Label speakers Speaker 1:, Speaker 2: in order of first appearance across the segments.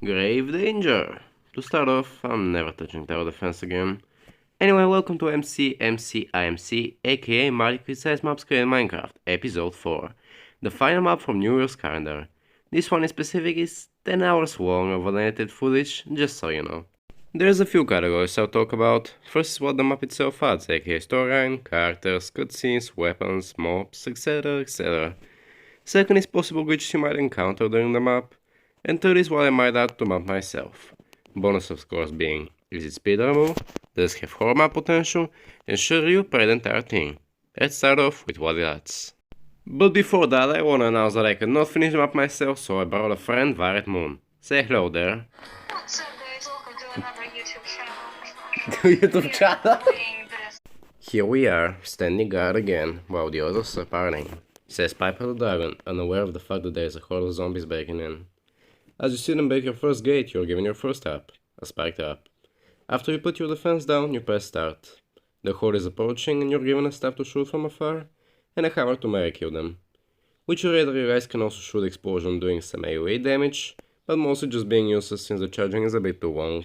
Speaker 1: Grave danger. To start off, I'm never touching tower defense again. Anyway, welcome to M.C.M.C.I.M.C, aka Marty Criticizes maps created in Minecraft, episode 4. The final map from New Year's calendar. This one in specific is 10 hours long of unedited footage, just so you know. There's a few categories I'll talk about. First is what the map itself adds, aka storyline, characters, cutscenes, weapons, mobs, etc, etc. Second is possible glitches you might encounter during the map. And third is what I might add to map myself. Bonus of course being, is it speedable, does it have horror map potential, and should you play the entire thing? Let's start off with what it adds. But before that I wanna announce that I could not finish the map myself, so I borrowed a friend, Violet Moon. Say hello there.
Speaker 2: What's up guys, welcome to another YouTube channel.
Speaker 1: YouTube channel? Here we are, standing guard again, while the others are partying. Says Piper the Dragon, unaware of the fact that there is a horde of zombies breaking in. As you see them break your first gate, you are given your first trap, a spike trap. After you put your defense down, you press start. The horde is approaching and you're given a staff to shoot from afar, and a hammer to melee kill them. Which you later realize can also shoot explosion doing some AoE damage, but mostly just being useless since the charging is a bit too long.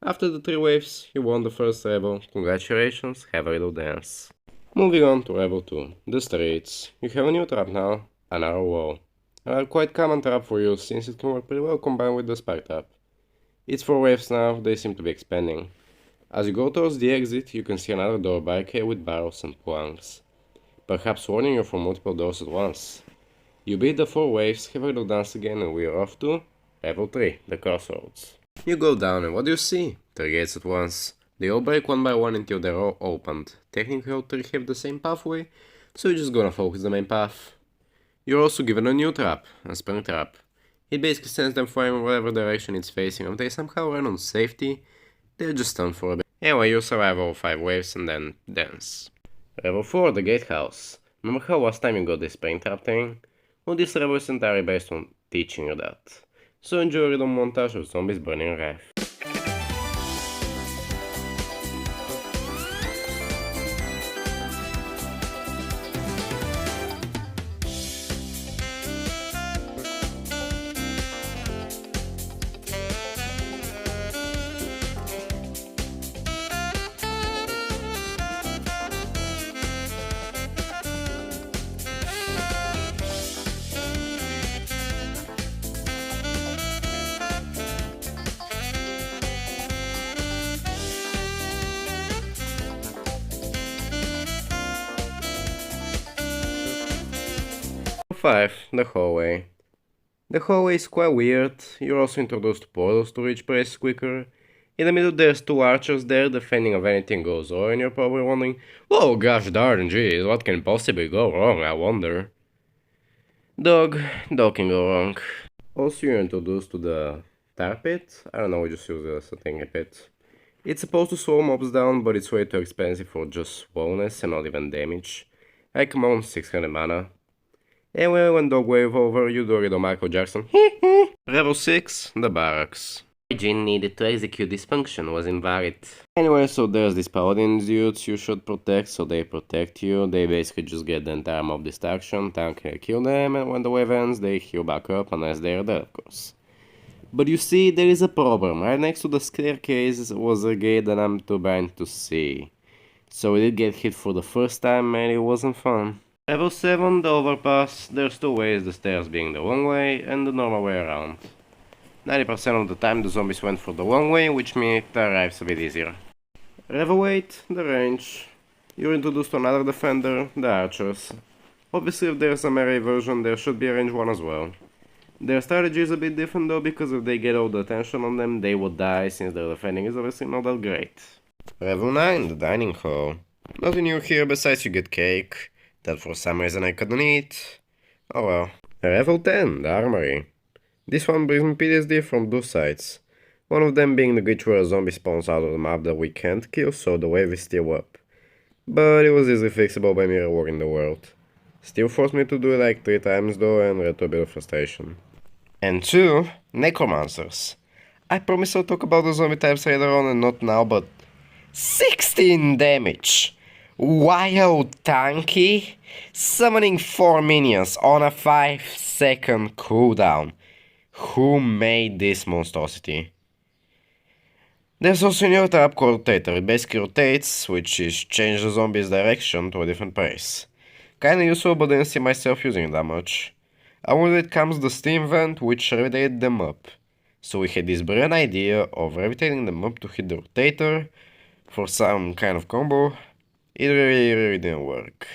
Speaker 1: After the 3 waves, you won the first level, congratulations, have a little dance. Moving on to level 2, the streets. You have a new trap now, another wall. A quite common trap for you since it can work pretty well combined with the spike trap. It's 4 waves now, they seem to be expanding. As you go towards the exit, you can see another door barricade with barrels and planks, perhaps warning you from multiple doors at once. You beat the 4 waves, have a little dance again, and we are off to level 3, the crossroads. You go down and what do you see? 3 gates at once. They all break one by one until they're all opened. Technically all 3 have the same pathway, so you're just gonna focus the main path. You're also given a new trap, a spring trap. It basically sends them flying in whatever direction it's facing, and if they somehow run on safety, they're just stunned for a bit. Anyway, you survive all 5 waves and then dance. Level 4, the gatehouse. Remember how last time you got this spring trap thing? Well, this level is entirely based on teaching you that. So enjoy a little montage of zombies burning alive. Level 5, the hallway. The hallway is quite weird. You're also introduced to portals to reach places quicker. In the middle there's 2 archers there defending if anything goes wrong, and you're probably wondering, oh gosh darn jeez, what can possibly go wrong, I wonder. Dog can go wrong. Also you're introduced to the tar pit. I don't know, we just use it as a thingy pit. It's supposed to slow mobs down, but it's way too expensive for just slowness and not even damage. Like come on, 600 mana. Anyway, when dog wave over, you do a little Michael Jackson. Level 6, the barracks. Origin needed to execute this function was invalid. Anyway, so there's these paladin dudes you should protect, so they protect you. They basically just get the entire mob distraction, tank can kill them, and when the wave ends, they heal back up unless they're dead, of course. But you see, there is a problem. Right next to the staircase was a gate that I'm too blind to see. So we did get hit for the first time and it wasn't fun. Level 7, the overpass. There's 2 ways, the stairs being the long way and the normal way around. 90% of the time the zombies went for the long way, which means it arrives a bit easier. Level 8, the range. You're introduced to another defender, the archers. Obviously if there's a melee version there should be a range one as well. Their strategy is a bit different though, because if they get all the attention on them they would die since their defending is obviously not that great. Level 9, the dining hall. Nothing new here besides you get cake. That for some reason I couldn't eat. Oh well. Level 10, the armory. This one brings me PTSD from 2 sides. One of them being the glitch where a zombie spawns out of the map that we can't kill, so the wave is still up. But it was easily fixable by me reworking the world. Still forced me to do it like 3 times though and led to a bit of frustration. And 2, necromancers. I promise I'll talk about the zombie types later on and not now, but 16 damage! Wild tanky, summoning 4 minions on a 5-second cooldown. Who made this monstrosity? There's also a new trap called rotator. It basically rotates, which is change the zombie's direction to a different place. Kinda useful, but didn't see myself using it that much. Along with it comes the steam vent, which levitated them up. So we had this brilliant idea of levitating them up to hit the rotator for some kind of combo. It really didn't work.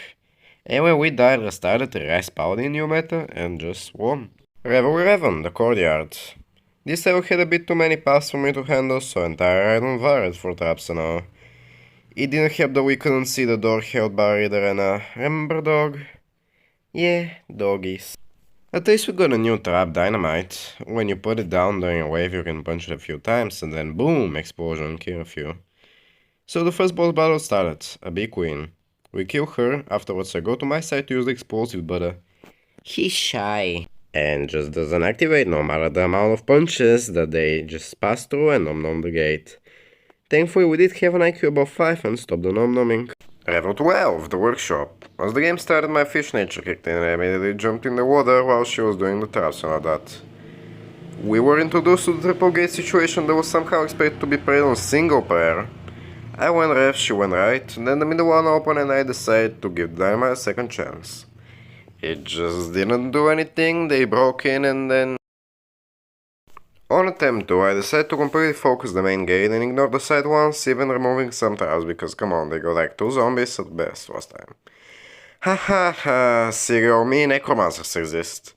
Speaker 1: Anyway, we died, restarted, realized Paladin new meta, and just won. Level 11, the courtyard. This level had a bit too many paths for me to handle, so entire island varied for traps and all. It didn't help that we couldn't see the door held by Reed Arena. Remember, dog? Yeah, doggies. At least we got a new trap, dynamite. When you put it down during a wave, you can punch it a few times, and then boom, explosion, kill a few. So the first boss battle started, a big queen. We kill her, afterwards I go to my side to use the explosive, but he's shy. And just doesn't activate no matter the amount of punches that they just pass through and nom-nom the gate. Thankfully we did have an IQ above 5 and stopped the nom-nomming. Level 12, the workshop. As the game started, my fish nature kicked in and I immediately jumped in the water while she was doing the traps and all that. We were introduced to the triple gate situation that was somehow expected to be played on single player. I went left, she went right, then the middle one opened and I decided to give Dynamite a second chance. It just didn't do anything, they broke in and then... On attempt 2, I decided to completely focus the main gate and ignore the side ones, even removing some tiles because come on, they got like 2 zombies at best last time. Hahaha, serial me necromancers exist.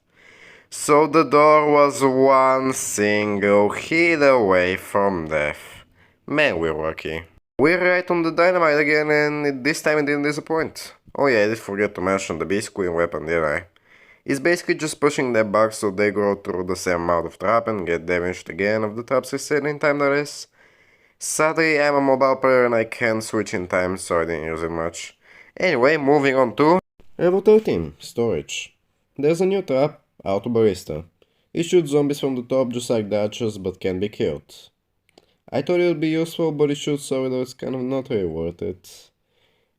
Speaker 1: So the door was one single hit away from death. Man, we're lucky. We're right on the dynamite again and this time it didn't disappoint. Oh yeah, I did forget to mention the Beast Queen weapon, didn't I? It's basically just pushing their bugs so they go through the same amount of trap and get damaged again if the traps reset in time, that is. Sadly, I'm a mobile player and I can't switch in time, so I didn't use it much. Anyway, moving on to... Level 13, Storage. There's a new trap, Auto Ballista. It shoots zombies from the top just like the archers, but can be killed. I thought it would be useful, but it shoots so that it's kind of not really worth it.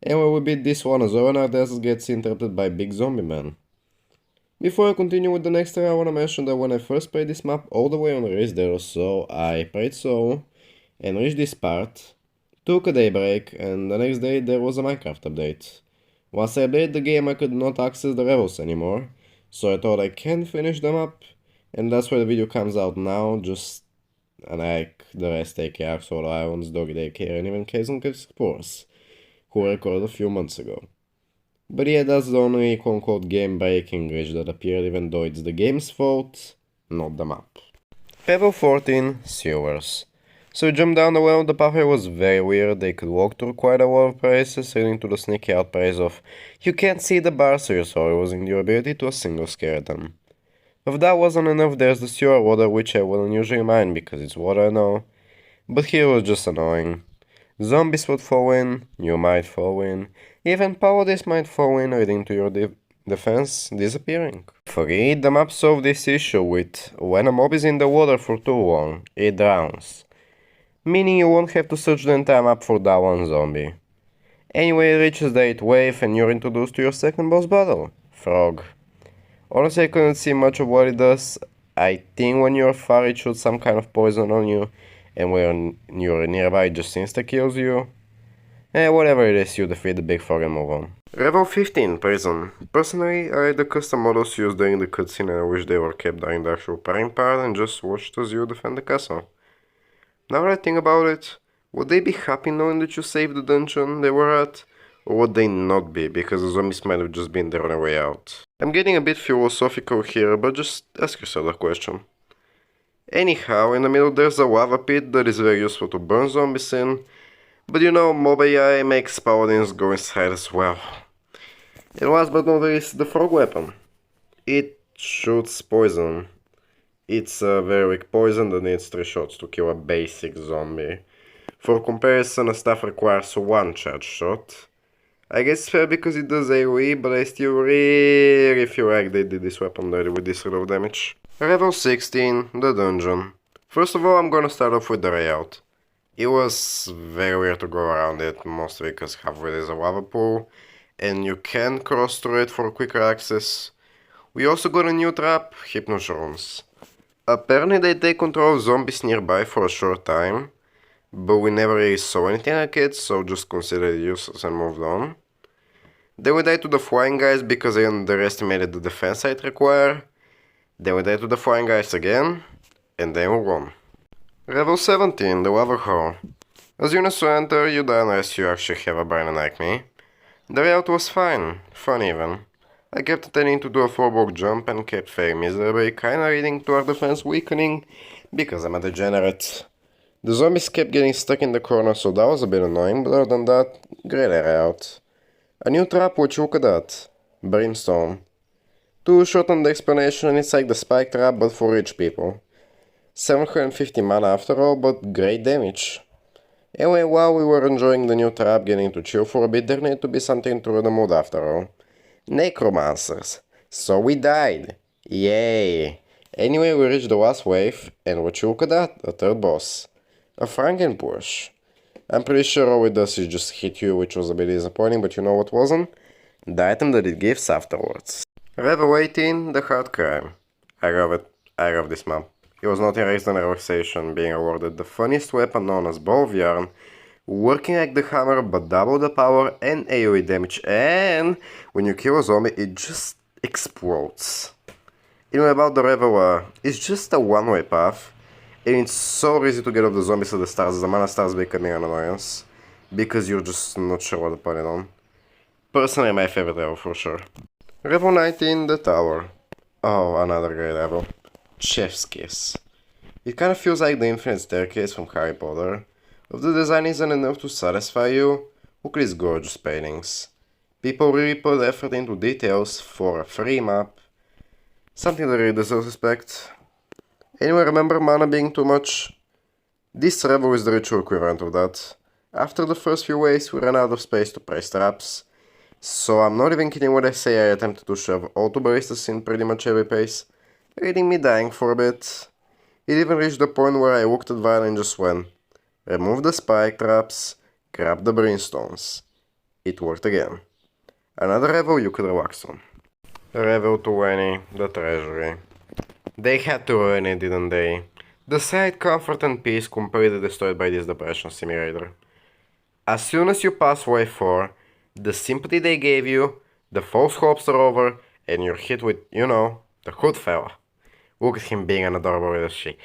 Speaker 1: Anyway, we beat this one as well and our death gets interrupted by Big Zombie Man. Before I continue with the next trap, I wanna mention that when I first played this map all the way on release day or so, I played solo and reached this part, took a day break, and the next day there was a Minecraft update. Once I played the game I could not access the levels anymore, so I thought I can finish them up, and that's why the video comes out now, just like the rest AKR, Solo Islands, Doggy Daycare, and even Case and Explorers, who I recorded a few months ago. But yeah, that's the only quote-unquote game-breaking glitch that appeared, even though it's the game's fault, not the map. Level 14, Sewers. So we jumped down the well, the pathway was very weird, they could walk through quite a lot of places, leading to the sneaky out praise of you can't see the bar so you're sorry losing your ability to a single skeleton. If that wasn't enough, there's the sewer water, which I wouldn't usually mind because it's water I know, but here was just annoying. Zombies would fall in, you might fall in, even paladins might fall in, leading to your defense disappearing. For it, the map solved this issue with when a mob is in the water for too long, it drowns. Meaning you won't have to search the entire map for that one zombie. Anyway, it reaches the 8th wave and you're introduced to your second boss battle, Frog. Honestly, I couldn't see much of what it does. I think when you're far it shoots some kind of poison on you, and when you're nearby it just insta-kills you. Whatever it is, you defeat the big frog and move on. Level 15, Prison. Personally, I like the custom models used during the cutscene and I wish they were kept during the actual playing part and just watched as you defend the castle. Now that I think about it, would they be happy knowing that you saved the dungeon they were at? Or would they not be, because the zombies might have just been there on their way out? I'm getting a bit philosophical here, but just ask yourself that question. Anyhow, in the middle there's a lava pit that is very useful to burn zombies in, but you know, Mob AI makes paladins go inside as well. And last but not least, the frog weapon. It shoots poison. It's a very weak poison that needs 3 shots to kill a basic zombie. For comparison, a staff requires 1 charge shot. I guess it's fair because it does AoE, but I still really feel like they did this weapon dirty with this little damage. Level 16, the dungeon. First of all, I'm gonna start off with the layout. It was very weird to go around it, mostly because halfway there's a lava pool, and you can cross through it for quicker access. We also got a new trap, Hypnoshrooms. Apparently they take control of zombies nearby for a short time, but we never really saw anything like it, so just considered it useless and moved on. Then we died to the flying guys because they underestimated the defense I'd require. Then we died to the flying guys again, and then we won. Level 17, the lava hole. As soon as you enter, you die unless you actually have a brain like me. The layout was fine, fun even. I kept attempting to do a 4-block jump and kept failing miserably, kinda leading to our defense weakening, because I'm a degenerate. The zombies kept getting stuck in the corner, so that was a bit annoying, but other than that, great layout. A new trap, which look at that. Brimstone. Too short on the explanation, it's like the spike trap but for rich people. 750 mana after all, but great damage. Anyway, while we were enjoying the new trap getting to chill for a bit, there needed to be something to the mood after all. Necromancers. So we died. Yay. Anyway, we reached the last wave, and what you look at that? A third boss. A Frankenpush. I'm pretty sure all it does is just hit you, which was a bit disappointing, but you know what wasn't? The item that it gives afterwards. Level 18, the Hard Crime. I love it. I love this map. It was not erased on relaxation, being awarded the funniest weapon known as Ball of Yarn, working like the hammer but double the power and AoE damage, and when you kill a zombie it just explodes. Anyway, about the level, it's just a one-way path, and it's so easy to get off the zombies at the stars. The mana starts becoming an annoyance, because you're just not sure what to put it on. Personally my favorite level for sure. Level 19, the tower. Oh, another great level. Chef's Kiss. It kinda feels like the infinite staircase from Harry Potter. If the design isn't enough to satisfy you, look at these gorgeous paintings. People really put effort into details for a free map. Something that really deserves respect. Anyway, remember mana being too much? This level is the ritual equivalent of that. After the first few waves, we ran out of space to place traps. So I'm not even kidding when I say I attempted to shove auto ballistas in pretty much every place, leading me dying for a bit. It even reached the point where I looked at Violet and just went, remove the spike traps, grab the brimstones. It worked again. Another level you could relax on. Level 20, the treasury. They had to ruin it, didn't they? The side comfort and peace completely destroyed by this depression simulator. As soon as you pass wave 4, the sympathy they gave you, the false hopes are over, and you're hit with, you know, the hood fella. Look at him being an adorable little shit.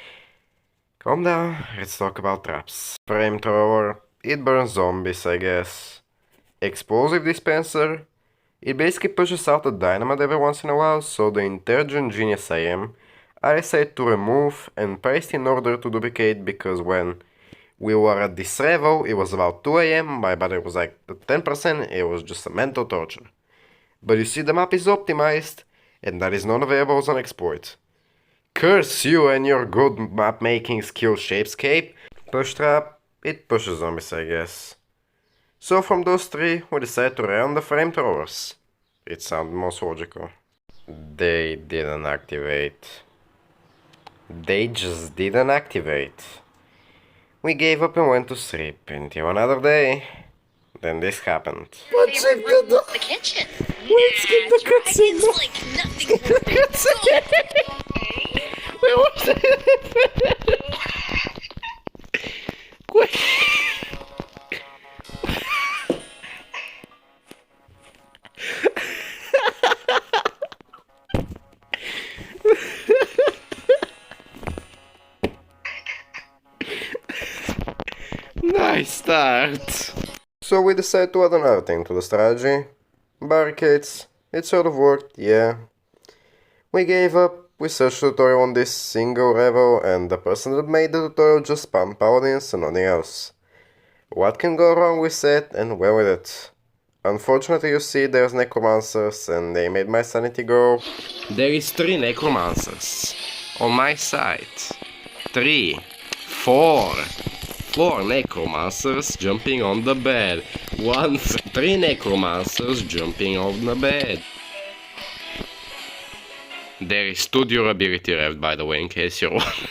Speaker 1: Calm down, let's talk about traps. Flamethrower, it burns zombies, I guess. Explosive dispenser, it basically pushes out a dynamite every once in a while, so the intelligent genius I am, I decided to remove and paste in order to duplicate, because when we were at this level, it was about 2 AM, my battery was like at 10%, it was just a mental torture. But you see, the map is optimized, and that is not available as an exploit. Curse you and your good map making skill ShapeScape. Push trap, it pushes zombies, I guess. So from those three, we decided to rely on the flamethrowers. It sounded most logical. They didn't activate. They just didn't activate. We gave up and went to sleep until another day. Then this happened.
Speaker 2: Let's skip the kitchen.
Speaker 1: Let's skip the cutscene.
Speaker 2: It's like nothing.
Speaker 1: Wait, what's that? Quick! Nice start. So we decided to add another thing to the strategy. Barricades. It sort of worked, yeah. We gave up. We searched the tutorial on this single level, and the person that made the tutorial just spammed paladins and nothing else. What can go wrong with it, and where with it? Unfortunately, you see, there's necromancers, and they made my sanity go. There is 3 necromancers on my side. 3, 4 necromancers jumping on the bed. 3 necromancers jumping on the bed. There is 2 durability left, by the way, in case you're wondering.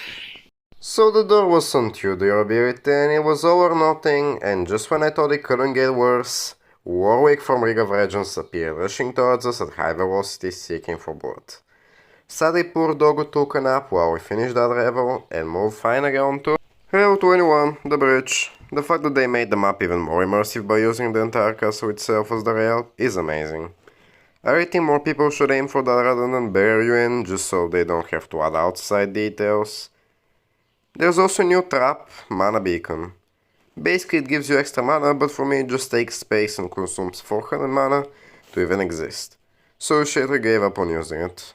Speaker 1: So the door was on 2 durability, and it was all or nothing, and just when I thought it couldn't get worse, Warwick from League of Legends appeared rushing towards us at high velocity, seeking for blood. Sadly, poor doggo took a nap while we finished that level and moved finally on to Level 21, the bridge. The fact that they made the map even more immersive by using the entire castle itself as the rail is amazing. I really think more people should aim for that rather than bury you in, just so they don't have to add outside details. There's also a new trap, Mana Beacon. Basically it gives you extra mana, but for me it just takes space and consumes 400 mana to even exist. So Shader gave up on using it.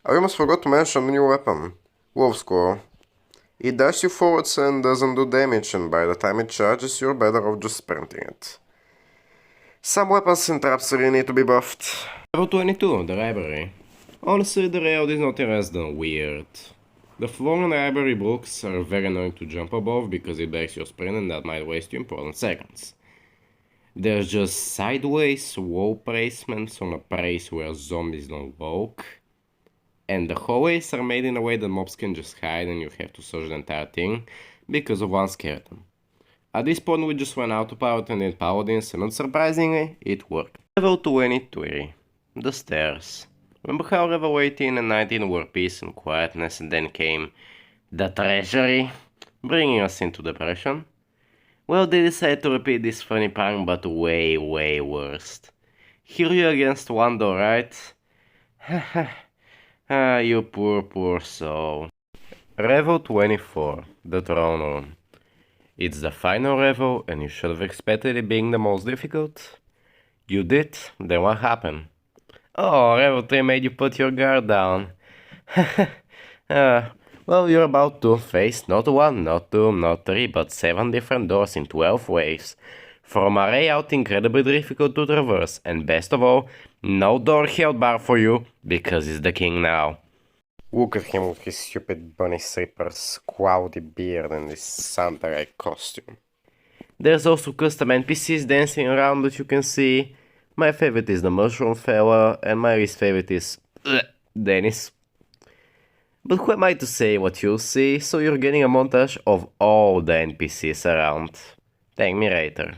Speaker 1: I almost forgot to mention the new weapon, Wolf's Claw. It dashes you forwards and doesn't do damage, and by the time it charges you're better off just sprinting it. Some weapons and traps really need to be buffed. Level 22, the library. Honestly, the layout is nothing less than weird. The floor and library books are very annoying to jump above because it breaks your sprint and that might waste you important seconds. There's just sideways wall placements on a place where zombies don't walk. And the hallways are made in a way that mobs can just hide and you have to search the entire thing because of one skeleton. At this point we just went out to Pirate and did Paladins and unsurprisingly, it worked. Level 23. The stairs. Remember how level 18 and 19 were peace and quietness and then came the treasury, bringing us into depression? Well, they decided to repeat this funny prank but way worse. Here you against one door, right? Ah, you poor soul. Level 24, the throne room. It's the final level and you should have expected it being the most difficult. You did, then what happened? Oh, level 3 made you put your guard down. Well, you're about to face not 1, not 2, not 3, but 7 different doors in 12 waves. From a layout incredibly difficult to traverse, and best of all, no door held bar for you, because he's the king now. Look at him with his stupid bunny slippers, cloudy beard, and this Santa-like costume. There's also custom NPCs dancing around that you can see. My favorite is the mushroom fella, and my least favorite is Dennis. But who am I to say what you'll see, so you're getting a montage of all the NPCs around. Thank me later.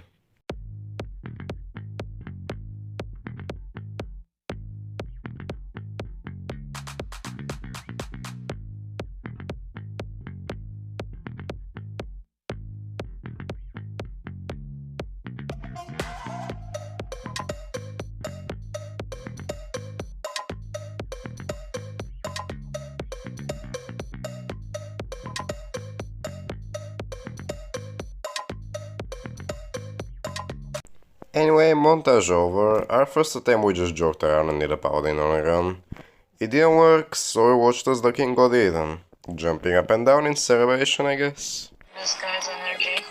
Speaker 1: Anyway, montage over. Our first attempt we just joked around and did a paladin on a run. It didn't work, so we watched as the king got eaten. Jumping up and down in celebration, I guess.
Speaker 2: This guy's energy.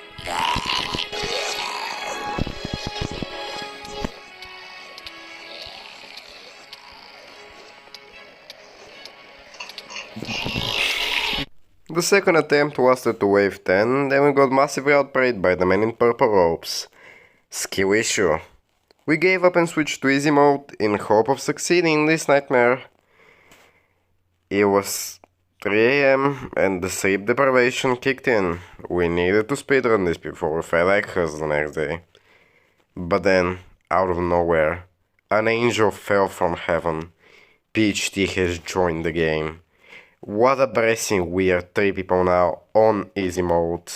Speaker 1: The second attempt lasted to wave 10, then we got massively outprayed by the men in purple robes. Skill issue. We gave up and switched to easy mode in hope of succeeding in this nightmare. It was 3 AM and the sleep deprivation kicked in. We needed to speedrun this before we felt like us the next day. But then, out of nowhere, an angel fell from heaven. PhD has joined the game. What a blessing, we are 3 people now on easy mode.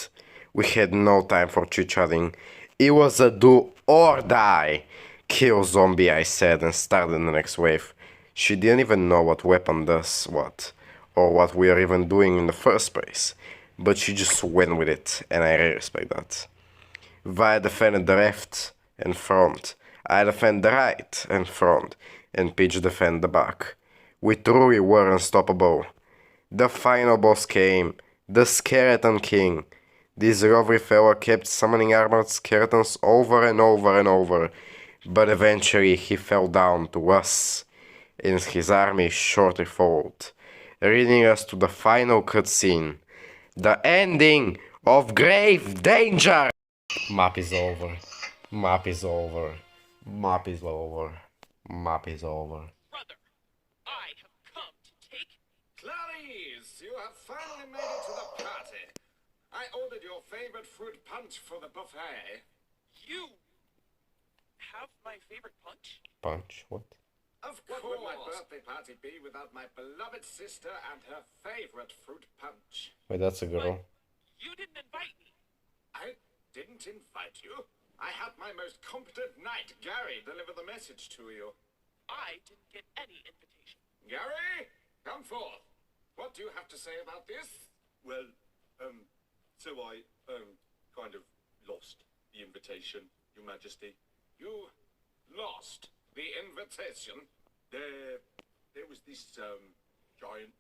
Speaker 1: We had no time for chit-chatting. It was a do or die. Kill zombie, I said, and started the next wave. She didn't even know what weapon does what, or what we are even doing in the first place. But she just went with it, and I really respect that. Vi defended the left and front. I defend the right and front, and Peach defend the back. We truly were unstoppable. The final boss came, the Skeleton King. This lovely fella kept summoning armored skeletons over and over and over, but eventually he fell down to us, and his army shortly followed, leading us to the final cutscene, the ending of Grave Danger! Map is over. Map is over. Map is over. Map is over.
Speaker 3: Brother, I have come to take...
Speaker 4: Clarice, you have finally made it to the party. I ordered your favorite fruit punch for the buffet.
Speaker 3: You have my favorite punch?
Speaker 1: Punch? What?
Speaker 4: Of course. What would my birthday party be without my beloved sister and her favorite fruit punch?
Speaker 1: Wait, that's a girl.
Speaker 3: You didn't invite me.
Speaker 4: I didn't invite you. I had my most competent knight, Gary, deliver the message to you.
Speaker 3: I didn't get any invitation.
Speaker 4: Gary, come forth. What do you have to say about this?
Speaker 5: Well, so I, kind of lost the invitation, Your Majesty.
Speaker 4: You lost the invitation?
Speaker 5: There was this, giant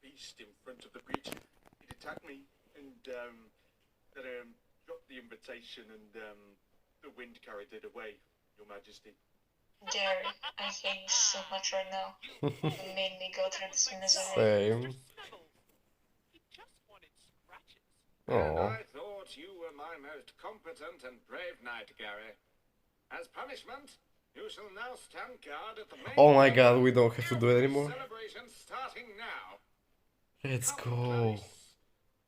Speaker 5: beast in front of the bridge. It attacked me, and, then, dropped the invitation, and, the wind carried it away, Your Majesty.
Speaker 2: Gary, I hate you so much right now. You made me go through this misery.
Speaker 1: Same.
Speaker 3: He just wanted scratches.
Speaker 4: And
Speaker 1: Oh.
Speaker 4: I thought you were my most competent and brave knight, Gary. As punishment, you shall now stand guard at the main.
Speaker 1: Oh my god, we don't have to do it anymore.
Speaker 4: Celebration starting now.
Speaker 1: Let's
Speaker 4: Come,
Speaker 1: go.
Speaker 4: Clarice.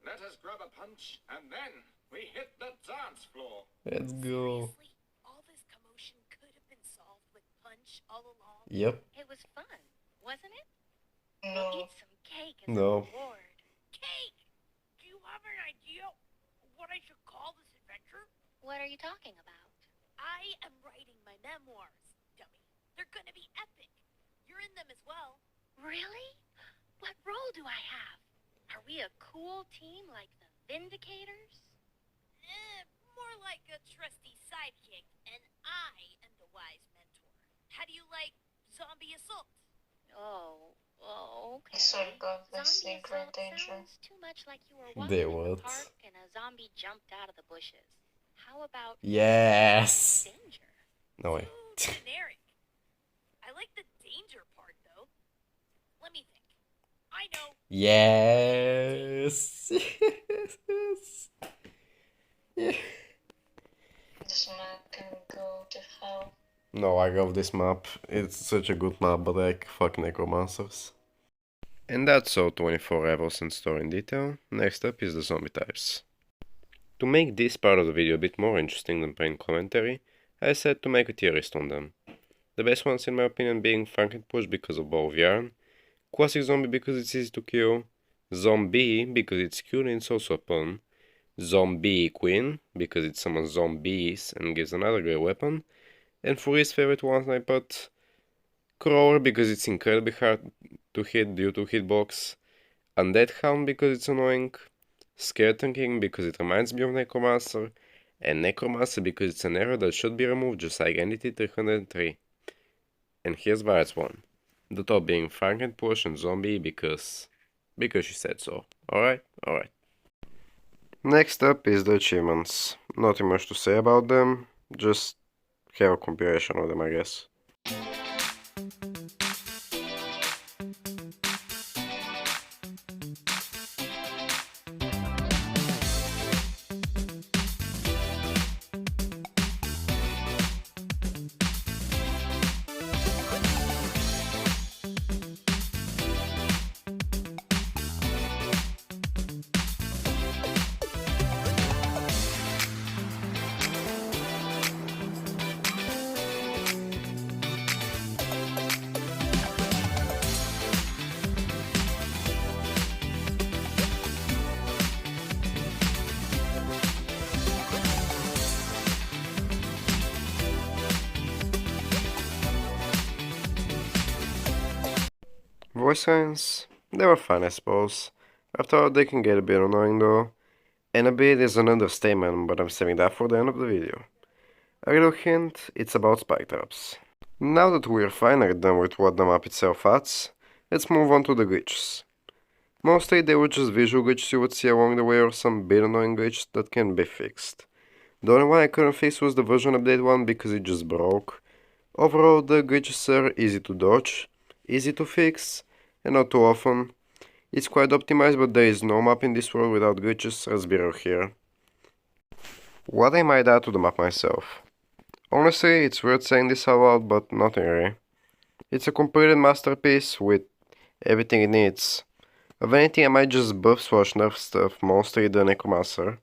Speaker 4: Let us grab a punch, and then we hit the dance floor.
Speaker 1: Let's go.
Speaker 6: Seriously? All this commotion could have been solved with punch all along?
Speaker 1: Yep.
Speaker 6: It was fun, wasn't it?
Speaker 2: No.
Speaker 6: Eat some cake as
Speaker 1: No.
Speaker 6: a reward.
Speaker 3: Cake! Do you have an idea what I should call this adventure?
Speaker 6: What are you talking about?
Speaker 3: I am writing my memoirs, dummy. They're gonna be epic. You're in them as well.
Speaker 6: Really? What role do I have? Are we a cool team like the Vindicators?
Speaker 3: More like a trusty sidekick, and I am the wise mentor. How do you like zombie assault?
Speaker 6: Oh, okay.
Speaker 2: I sort of got this
Speaker 6: Zombie
Speaker 2: secret
Speaker 6: assault
Speaker 2: danger.
Speaker 6: sounds too much like you were
Speaker 1: They
Speaker 6: walking in
Speaker 1: would.
Speaker 6: the park and a zombie jumped out of the bushes. How about
Speaker 1: Yes.
Speaker 6: danger?
Speaker 1: No way.
Speaker 3: Too generic. I like the danger part, though. Let me think. I know.
Speaker 1: Yes. Yes. Yeah.
Speaker 2: This man can go to hell.
Speaker 1: No, I love this map. It's such a good map, but like fuck necromancers. And that's all 24 levels and story in detail. Next up is the zombie types. To make this part of the video a bit more interesting than plain commentary, I decided to make a tier list on them. The best ones in my opinion being Frankenpush because of Ball of Yarn, Classic Zombie because it's easy to kill, Zombie because it's cute and it's also a pun, Zombie Queen because it summons zombies and gives another great weapon, and for his favorite ones I put Crawler because it's incredibly hard to hit due to hitbox, Undead Hound because it's annoying, Skeleton King because it reminds me of Necromancer, and Necromancer because it's an error that should be removed just like Entity 303. And here's why it's one. The top being Frankenpush and Zombie because she said so. Alright? Alright. Next up is the achievements. Nothing much to say about them, just have a compilation of them I guess. Voice lines, they were fine I suppose. After all they can get a bit annoying though. And a bit is an understatement, but I'm saving that for the end of the video. A little hint, it's about spike traps. Now that we're finally done with what the map itself adds, let's move on to the glitches. Mostly they were just visual glitches you would see along the way or some bit annoying glitch that can be fixed. The only one I couldn't fix was the version update one because it just broke. Overall the glitches are easy to dodge, easy to fix, and not too often. It's quite optimized, but there is no map in this world without glitches, let's be real here. What I might add to the map myself. Honestly, it's weird saying this out loud, but nothing really. It's a completed masterpiece with everything it needs. Of anything I might just buff slash nerf stuff, mostly the Necromancer.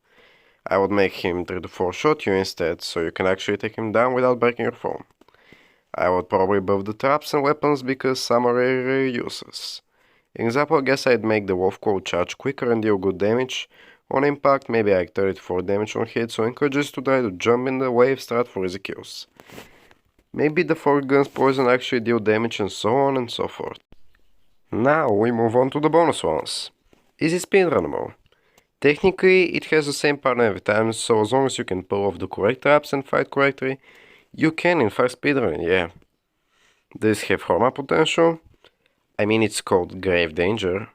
Speaker 1: I would make him 3 to 4 shot you instead, so you can actually take him down without breaking your phone. I would probably buff the traps and weapons because some are rare uses. Example, I guess I'd make the wolf claw charge quicker and deal good damage on impact, maybe like 34 damage on hit, so encourages to try to jump in the wave strat for easy kills. Maybe the 4 guns poison actually deal damage and so on and so forth. Now we move on to the bonus ones. Is it speedrunnable? Technically, it has the same pattern every time, so as long as you can pull off the correct traps and fight correctly, you can in fact speedrun, yeah. Does it have horror potential? I mean, it's called Grave Danger.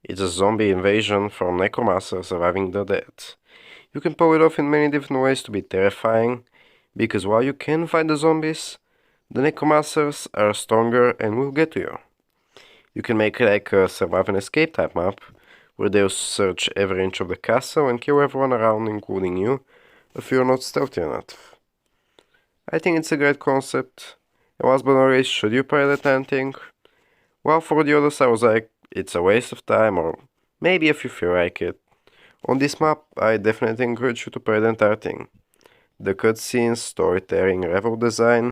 Speaker 1: It's a zombie invasion from Necromancer surviving the dead. You can pull it off in many different ways to be terrifying, because while you can fight the zombies, the Necromancers are stronger and will get to you. You can make like a survive and escape type map, where they'll search every inch of the castle and kill everyone around, including you, if you're not stealthy enough. I think it's a great concept, and last but not least, should you play that ending? Well, for the others I was like, it's a waste of time, or maybe if you feel like it. On this map, I definitely encourage you to play the entire thing. The cutscenes, storytelling, level design,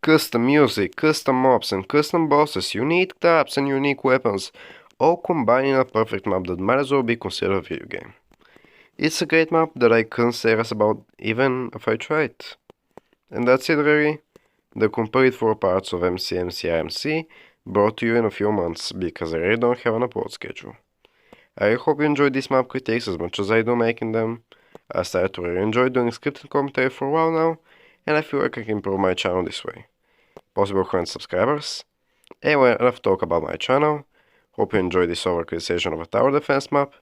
Speaker 1: custom music, custom mobs and custom bosses, unique traps and unique weapons, all combined in a perfect map that might as well be considered a video game. It's a great map that I couldn't say less about even if I tried. And that's it really. The complete 4 parts of MCMCIMC brought to you in a few months because I really don't have an upload schedule. I hope you enjoyed these map critiques as much as I do making them. I started to really enjoy doing scripted commentary for a while now, and I feel like I can improve my channel this way. Possible 100 subscribers. Anyway, enough talk about my channel. Hope you enjoyed this over criticization of a tower defense map.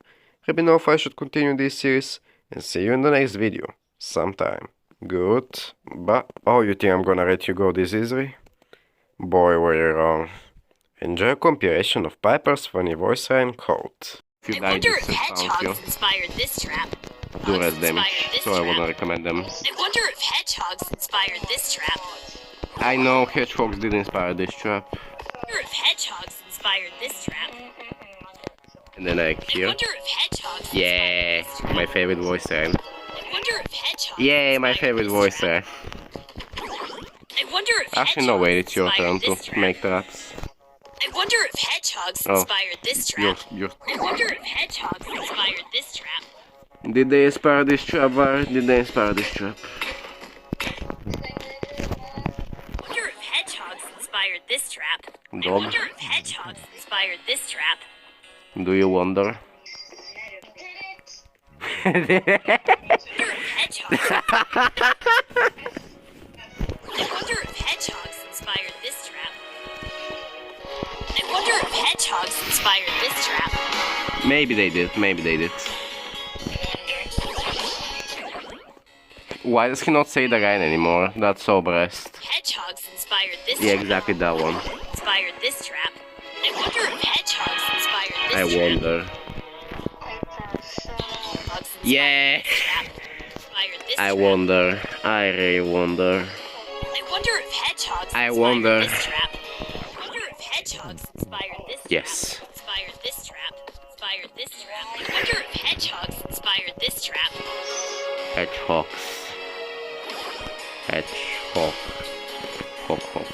Speaker 1: Let me know if I should continue this series, and see you in the next video, sometime. Goodbye. Oh, you think I'm gonna let you go this easily? Boy, were you wrong. Enjoy a compilation of Piper's funny voice line called.
Speaker 3: I wonder if hedgehogs inspired this trap.
Speaker 1: Do less damage, so I wouldn't recommend them.
Speaker 3: I wonder if hedgehogs inspired this trap.
Speaker 1: I know hedgehogs did inspire this trap.
Speaker 3: I wonder if hedgehogs inspired this trap.
Speaker 1: And then like
Speaker 3: I
Speaker 1: here.
Speaker 3: wonder if hedgehogs
Speaker 1: Yeah,
Speaker 3: inspired this trap.
Speaker 1: my favorite voice line.
Speaker 3: I wonder if hedgehogs
Speaker 1: Yeah, my
Speaker 3: inspired
Speaker 1: favorite
Speaker 3: this
Speaker 1: voice
Speaker 3: trap.
Speaker 1: line.
Speaker 3: I wonder if
Speaker 1: Actually, no, wait, it's your turn
Speaker 3: hedgehogs
Speaker 1: to
Speaker 3: inspired this
Speaker 1: make
Speaker 3: trap.
Speaker 1: traps.
Speaker 3: I wonder if hedgehogs
Speaker 1: Oh,
Speaker 3: inspired this trap.
Speaker 1: Your
Speaker 3: I wonder if hedgehogs inspired this trap.
Speaker 1: Did they inspire this trap, or did they inspire this trap?
Speaker 3: I wonder if hedgehogs inspired this trap. I
Speaker 1: Dog.
Speaker 3: wonder if hedgehogs inspired this trap.
Speaker 1: Do you wonder?
Speaker 3: I wonder if hedgehogs. I wonder if hedgehogs inspired this trap. I wonder if hedgehogs inspired this trap.
Speaker 1: Maybe they did, maybe they did. Why does he not say the line anymore? That's so breast.
Speaker 3: Hedgehogs inspired this
Speaker 1: Yeah,
Speaker 3: trap.
Speaker 1: exactly that one.
Speaker 3: Inspired this trap. I wonder if hedgehogs inspired this
Speaker 1: I
Speaker 3: trap.
Speaker 1: wonder.
Speaker 3: Hedgehogs inspired
Speaker 1: Yeah!
Speaker 3: this trap. Inspired this
Speaker 1: I
Speaker 3: trap.
Speaker 1: wonder. I really wonder.
Speaker 3: I wonder if hedgehogs
Speaker 1: I
Speaker 3: inspired
Speaker 1: wonder.
Speaker 3: this trap. I wonder if hedgehogs inspired this trap.
Speaker 1: Yes.
Speaker 3: Inspired this trap. Inspired this trap. I wonder if hedgehogs inspired this trap.
Speaker 1: Hedgehogs. Hedgehog. Hog, hog.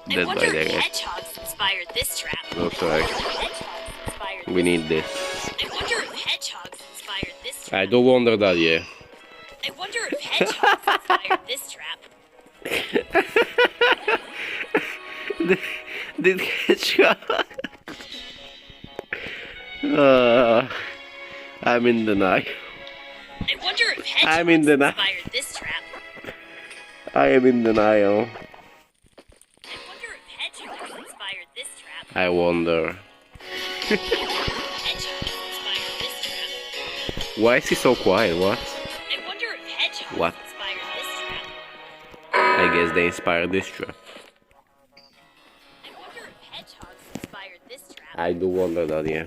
Speaker 3: I
Speaker 1: Dead by
Speaker 3: wonder if
Speaker 1: the
Speaker 3: hedgehogs inspired this trap.
Speaker 1: Looks
Speaker 3: I
Speaker 1: like
Speaker 3: wonder if hedgehogs inspired
Speaker 1: we
Speaker 3: this
Speaker 1: need this.
Speaker 3: trap. I wonder if hedgehogs inspired this trap.
Speaker 1: I do wonder that, yeah.
Speaker 3: I wonder if hedgehogs inspired this trap.
Speaker 1: Did hedgehog? I'm in denial.
Speaker 3: I wonder if
Speaker 1: I'm in
Speaker 3: hedgehogs
Speaker 1: denial.
Speaker 3: inspired this trap.
Speaker 1: I am in denial.
Speaker 3: I wonder if hedgehogs inspired this trap.
Speaker 1: I wonder.
Speaker 3: Hedgehogs inspired this trap.
Speaker 1: Why is he so quiet? What?
Speaker 3: I wonder if hedgehogs
Speaker 1: What?
Speaker 3: inspired this trap.
Speaker 1: I guess they inspired this trap.
Speaker 3: I wonder if hedgehogs inspired this trap.
Speaker 1: I do wonder that, yeah.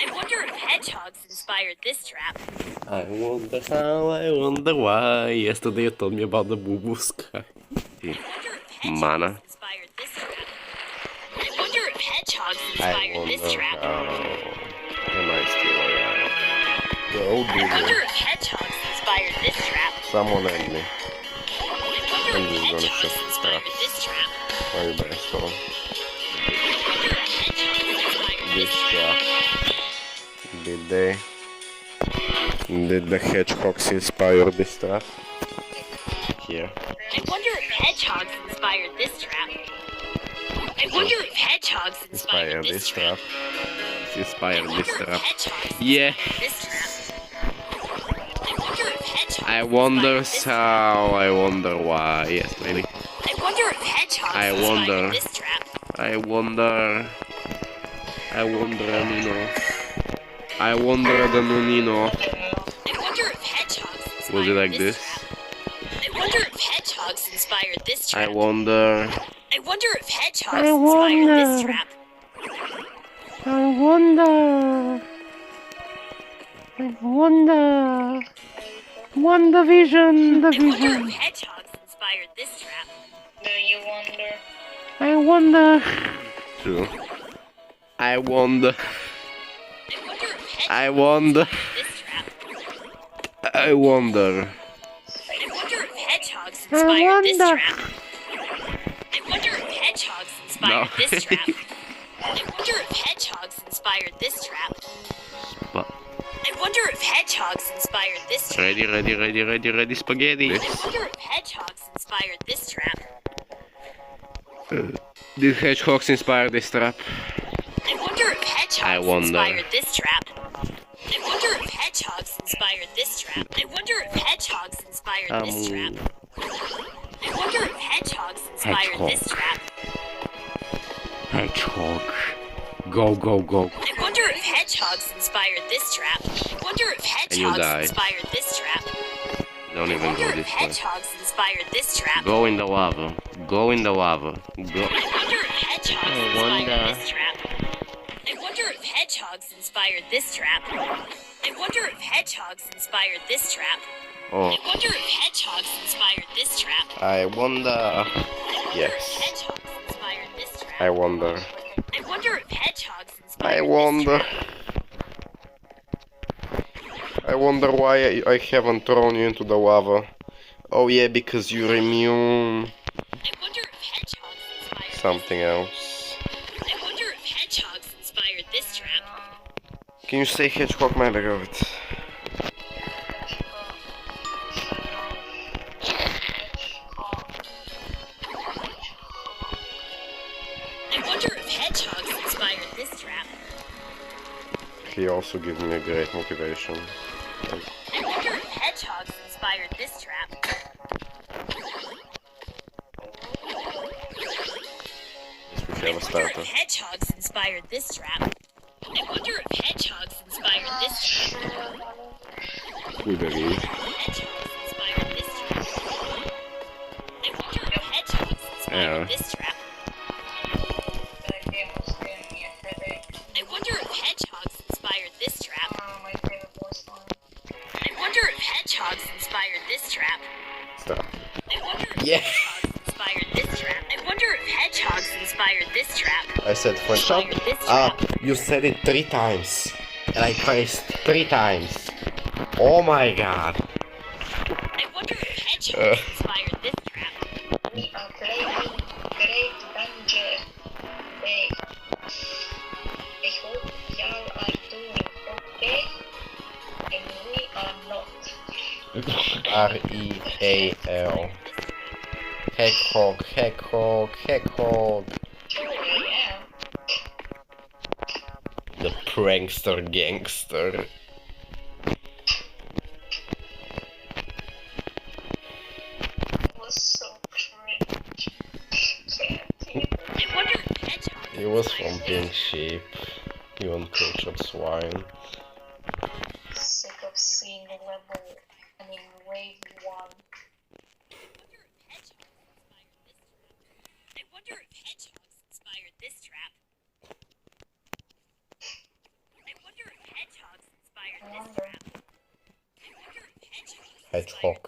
Speaker 3: I wonder if hedgehogs inspired this trap.
Speaker 1: I wonder how, I wonder why. Yesterday you told me about the boo-boo sky.
Speaker 3: I wonder if hedgehogs
Speaker 1: Mana.
Speaker 3: inspired this trap. I wonder if hedgehogs
Speaker 1: I
Speaker 3: inspired this
Speaker 1: wonder
Speaker 3: trap.
Speaker 1: how. Am I still alive? Go
Speaker 3: I wonder
Speaker 1: Google.
Speaker 3: if hedgehogs inspired this trap.
Speaker 1: Someone help me.
Speaker 3: I wonder if
Speaker 1: I'm just gonna
Speaker 3: hedgehogs
Speaker 1: set
Speaker 3: inspired
Speaker 1: traps.
Speaker 3: this trap.
Speaker 1: Very best one.
Speaker 3: I wonder if hedgehogs inspired
Speaker 1: This
Speaker 3: this
Speaker 1: trap.
Speaker 3: trap.
Speaker 1: Did they? Did the hedgehogs inspire this trap? Here.
Speaker 3: I wonder if hedgehogs inspired this trap. I wonder if hedgehogs
Speaker 1: Inspire
Speaker 3: inspired
Speaker 1: this
Speaker 3: this
Speaker 1: trap.
Speaker 3: trap.
Speaker 1: Inspire
Speaker 3: I
Speaker 1: this
Speaker 3: wonder if
Speaker 1: trap.
Speaker 3: hedgehogs
Speaker 1: Yeah.
Speaker 3: inspired this trap. I wonder if hedgehogs
Speaker 1: I wonder
Speaker 3: inspired this trap.
Speaker 1: how. I wonder why. Yes, maybe.
Speaker 3: I wonder if hedgehogs
Speaker 1: I
Speaker 3: inspired
Speaker 1: wonder.
Speaker 3: this trap.
Speaker 1: I wonder. I wonder, Nino. I wonder the Nino.
Speaker 3: I wonder if hedgehogs inspired
Speaker 1: Was it like
Speaker 3: this
Speaker 1: this?
Speaker 3: trap. I wonder if hedgehogs inspired this
Speaker 1: I
Speaker 3: trap.
Speaker 1: wonder.
Speaker 3: I wonder if hedgehogs inspired this trap.
Speaker 1: I wonder. I wonder. WandaVision.
Speaker 3: I wonder if hedgehogs inspired this trap.
Speaker 2: Do you wonder?
Speaker 1: I wonder. True. I wonder.
Speaker 3: I wonder if
Speaker 1: I wonder.
Speaker 3: hedgehogs inspired this trap. I wonder if hedgehogs inspired this trap. I wonder if hedgehogs inspired this trap.
Speaker 1: What?
Speaker 3: I wonder if hedgehogs inspired this trap.
Speaker 1: Ready, spaghetti.
Speaker 3: I wonder if hedgehogs inspired this trap.
Speaker 1: Did hedgehogs inspire this trap?
Speaker 3: I wonder if hedgehogs inspired this trap. I wonder if hedgehogs inspired this trap. I wonder if hedgehogs inspired this trap. I wonder if hedgehogs inspired this trap.
Speaker 1: Hedgehog. Go, go, go.
Speaker 3: I wonder if hedgehogs inspired this trap. I wonder if
Speaker 1: you die.
Speaker 3: hedgehogs inspired this trap.
Speaker 1: Don't
Speaker 3: I
Speaker 1: even
Speaker 3: wonder
Speaker 1: go
Speaker 3: if
Speaker 1: this way.
Speaker 3: hedgehogs inspired this trap.
Speaker 1: Go in the lava. Go in the lava. Go.
Speaker 3: I wonder if hedgehogs inspired this trap. I wonder if hedgehogs inspired this trap. I wonder if hedgehogs inspired this trap.
Speaker 1: Oh,
Speaker 3: I wonder if hedgehogs inspired this trap.
Speaker 1: I wonder.
Speaker 3: I wonder if
Speaker 1: Yes.
Speaker 3: hedgehogs inspired this trap.
Speaker 1: I wonder.
Speaker 3: I wonder if hedgehogs inspired
Speaker 1: I
Speaker 3: this
Speaker 1: wonder.
Speaker 3: trap.
Speaker 1: I wonder why I haven't thrown you into the lava. Oh yeah, because you're immune.
Speaker 3: I wonder if hedgehogs inspired
Speaker 1: Something else.
Speaker 3: I wonder if hedgehogs inspired this trap.
Speaker 1: Can you say hedgehog Margaret?
Speaker 3: I wonder if hedgehogs inspired this trap.
Speaker 1: He also gives me a great motivation.
Speaker 3: I wonder if hedgehogs inspired this trap.
Speaker 1: We have a
Speaker 3: I wonder
Speaker 1: starter.
Speaker 3: if hedgehogs inspired this trap. I wonder if hedgehogs inspired this trap.
Speaker 1: We believe.
Speaker 3: Hedgehogs inspired this trap. I wonder if hedgehogs inspired this trap.
Speaker 2: That game was giving me a headache.
Speaker 3: I wonder if hedgehogs inspired this trap.
Speaker 2: Oh, my favorite voice line.
Speaker 3: I wonder if hedgehogs inspired this trap.
Speaker 1: Stop.
Speaker 3: I wonder if
Speaker 1: Yeah.
Speaker 3: hedgehogs inspired this trap. I wonder if hedgehogs inspired this trap.
Speaker 1: I said for shut up. You said it 3 times. And I pressed 3 times. Oh my god.
Speaker 3: I wonder if hedgehogs inspired this trap.
Speaker 2: We are playing Great Danger. Hey. I hope y'all are doing okay. And we are not.
Speaker 1: R-E-A-L. Hedgehog, hedgehog, hedgehog.
Speaker 2: 2 a.m.
Speaker 1: The prankster gangster.
Speaker 2: Was so cringe. Can't even.
Speaker 3: I wonder if hedgehogs
Speaker 1: He was from
Speaker 3: inspired
Speaker 1: Pink Sheep. You uncultured swine.
Speaker 2: Sick of seeing level. I mean, wave 1.
Speaker 3: I wonder if hedgehogs inspired this trap. I wonder if hedgehogs inspired this trap. I wonder if hedgehogs inspired this trap. I wonder if hedgehogs inspired
Speaker 1: Hedgehog.